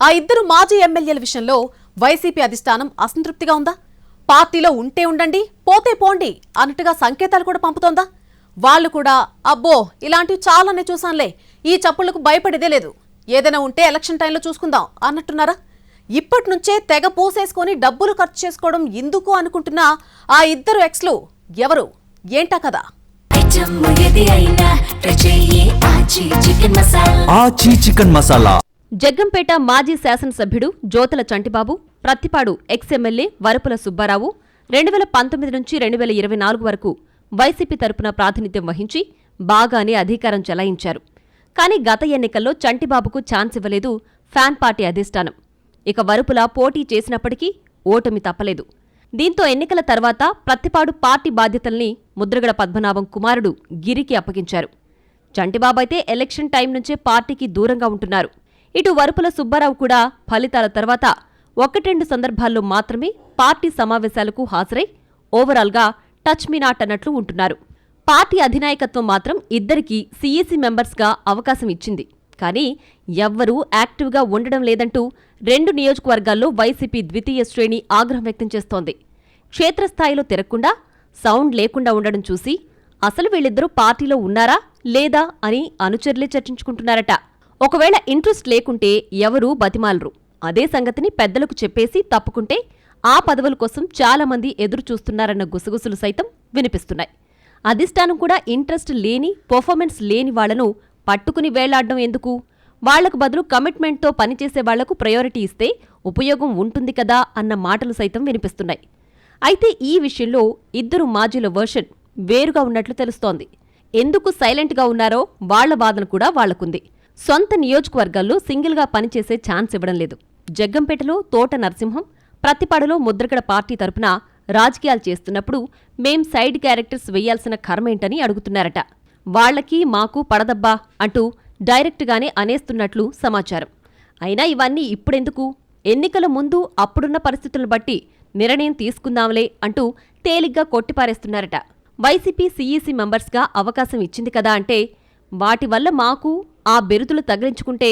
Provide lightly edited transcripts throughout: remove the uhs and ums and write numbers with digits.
ఆ ఇద్దరు మాజీ ఎమ్మెల్యేల విషయంలో వైసీపీ అధిష్టానం అసంతృప్తిగా ఉందా? పార్టీలో ఉంటే ఉండండి, పోతే పోండి అన్నట్టుగా సంకేతాలు కూడా పంపుతోందా? వాళ్ళు కూడా అబ్బో ఇలాంటివి చాలానే చూసాంలే, ఈ చప్పుళ్లకు భయపడేదే లేదు, ఏదైనా ఉంటే ఎలక్షన్ టైంలో చూసుకుందాం అన్నట్టున్నారా? ఇప్పటి నుంచే తెగ పూసేసుకొని డబ్బులు ఖర్చు చేసుకోవడం ఎందుకు అనుకుంటున్న ఆ ఇద్దరు ఎక్స్లు ఎవరు, ఏంటా కదా? జగ్గంపేట మాజీ శాసనసభ్యుడు జ్యోతుల చంటిబాబు, ప్రత్తిపాడు ఎక్స్ ఎమ్మెల్యే వరపుల సుబ్బారావు 2019 నుంచి 2024 వరకు వైసీపీ తరపున ప్రాతినిధ్యం వహించి బాగానే అధికారం చెలాయించారు. కానీ గత ఎన్నికల్లో చంటిబాబుకు ఛాన్స్ ఇవ్వలేదు ఫ్యాన్ పార్టీ అధిష్టానం. ఇక వరపుల పోటీ చేసినప్పటికీ ఓటమి తప్పలేదు. దీంతో ఎన్నికల తర్వాత ప్రత్తిపాడు పార్టీ బాధ్యతల్ని ముద్రగడ పద్మనాభం కుమారుడు గిరికి అప్పగించారు. చంటిబాబైతే ఎలక్షన్ టైం నుంచే పార్టీకి దూరంగా ఉంటున్నారు. ఇటు వరపుల సుబ్బారావు కూడా ఫలితాల తర్వాత 1-2 సందర్భాల్లో మాత్రమే పార్టీ సమావేశాలకు హాజరై ఓవరాల్గా టచ్ మీ నాట్ అన్నట్లు ఉంటున్నారు. పార్టీ అధినాయకత్వం మాత్రం ఇద్దరికీ సీఈసీ మెంబర్స్గా అవకాశం ఇచ్చింది. కానీ ఎవ్వరూ యాక్టివ్గా ఉండడం లేదంటూ 2 నియోజకవర్గాల్లో వైసీపీ ద్వితీయ శ్రేణి ఆగ్రహం వ్యక్తం చేస్తోంది. క్షేత్రస్థాయిలో తిరగకుండా, సౌండ్ లేకుండా ఉండడం చూసి అసలు వీళ్ళిద్దరూ పార్టీలో ఉన్నారా లేదా అని అనుచరులే చర్చించుకుంటున్నారట. ఒకవేళ ఇంట్రెస్ట్ లేకుంటే ఎవరూ బతిమాలరు. అదే సంగతిని పెద్దలకు చెప్పేసి తప్పుకుంటే ఆ పదవుల కోసం చాలామంది ఎదురు చూస్తున్నారన్న గుసగుసలు సైతం వినిపిస్తున్నాయి. అధిష్టానం కూడా ఇంట్రెస్ట్ లేని, పర్ఫార్మెన్స్ లేని వాళ్లను పట్టుకుని వేలాడ్డం ఎందుకు? వాళ్లకు బదులు కమిట్మెంట్తో పనిచేసే వాళ్లకు ప్రయారిటీ ఇస్తే ఉపయోగం ఉంటుంది కదా అన్న మాటలు సైతం వినిపిస్తున్నాయి. అయితే ఈ విషయంలో ఇద్దరు మాజీల వర్షన్ వేరుగా ఉన్నట్లు తెలుస్తోంది. ఎందుకు సైలెంట్గా ఉన్నారో వాళ్ల వాదన కూడా వాళ్లకుంది. సొంత నియోజకవర్గాల్లో సింగిల్గా పనిచేసే ఛాన్స్ ఇవ్వడం లేదు. జగ్గంపేటలో తోట నరసింహం, ప్రత్తిపాడులో ముద్రగడ పార్టీ తరపున రాజకీయాలు చేస్తున్నప్పుడు మేం సైడ్ క్యారెక్టర్స్ వెయ్యాల్సిన కర్మేంటని అడుగుతున్నారట. వాళ్లకి మాకు పడదబ్బా అంటూ డైరెక్ట్గానే అనేస్తున్నట్లు సమాచారం. అయినా ఇవన్నీ ఇప్పుడెందుకు? ఎన్నికల ముందు అప్పుడున్న పరిస్థితులను బట్టి నిర్ణయం తీసుకుందాంలే అంటూ తేలిగ్గా కొట్టిపారేస్తున్నారట. వైసీపీ సీఈసీ మెంబర్స్గా అవకాశం ఇచ్చింది కదా అంటే వాటి వల్ల మాకు ఆ బెరుదులు తగిలించుకుంటే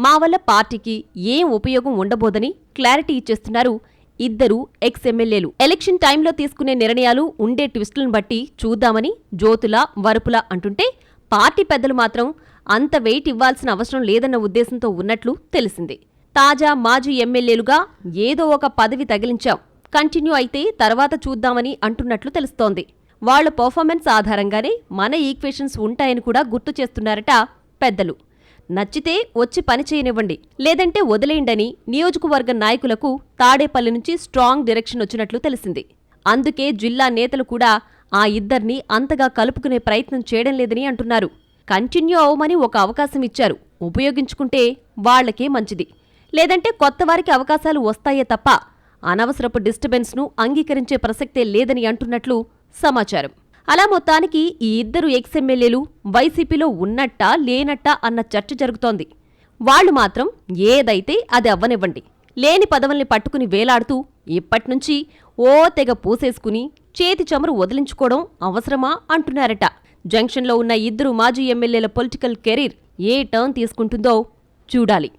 మా వల్ల పార్టీకి ఏం ఉపయోగం ఉండబోదని క్లారిటీ ఇచ్చేస్తున్నారు ఇద్దరు ఎక్స్ ఎమ్మెల్యేలు. ఎలక్షన్ టైంలో తీసుకునే నిర్ణయాలు ఉండే ట్విస్టులను బట్టి చూద్దామని జ్యోతుల, వరపుల అంటుంటే పార్టీ పెద్దలు మాత్రం అంత వెయిట్ ఇవ్వాల్సిన అవసరం లేదన్న ఉద్దేశంతో ఉన్నట్లు తెలిసింది. తాజా మాజీ ఎమ్మెల్యేలుగా ఏదో ఒక పదవి తగిలించాం, కంటిన్యూ అయితే తర్వాత చూద్దామని అంటున్నట్లు తెలుస్తోంది. వాళ్ల పర్ఫార్మెన్స్ ఆధారంగానే మన ఈక్వేషన్స్ ఉంటాయని కూడా గుర్తు చేస్తున్నారట పెద్దలు. నచ్చితే వచ్చి పని చేయనివ్వండి, లేదంటే వదిలేయండని నియోజకవర్గ నాయకులకు తాడేపల్లి నుంచి స్ట్రాంగ్ డైరెక్షన్ వచ్చినట్లు తెలిసింది. అందుకే జిల్లా నేతలు కూడా ఆ ఇద్దర్ని అంతగా కలుపుకునే ప్రయత్నం చేయడం లేదని అంటున్నారు. కంటిన్యూ అవ్వమని ఒక అవకాశం ఇచ్చారు, ఉపయోగించుకుంటే వాళ్లకే మంచిది, లేదంటే కొత్తవారికి అవకాశాలు వస్తాయే తప్ప అనవసరపు డిస్టర్బెన్స్ను అంగీకరించే ప్రసక్తే లేదని అంటున్నట్లు సమాచారం. అలా మొత్తానికి ఈ ఇద్దరు ఎక్స్ ఎమ్మెల్యేలు వైసీపీలో ఉన్నట్టా లేనట్టా అన్న చర్చ జరుగుతోంది. వాళ్లు మాత్రం ఏదైతే అది అవ్వనివ్వండి, లేని పదవుల్ని పట్టుకుని వేలాడుతూ ఇప్పట్నుంచి ఓ తెగ పూసేసుకుని చేతి చమురు వదిలించుకోవడం అవసరమా అంటున్నారట. జంక్షన్లో ఉన్న ఇద్దరు మాజీ ఎమ్మెల్యేల పొలిటికల్ కెరీర్ ఏ టర్న్ తీసుకుంటుందో చూడాలి.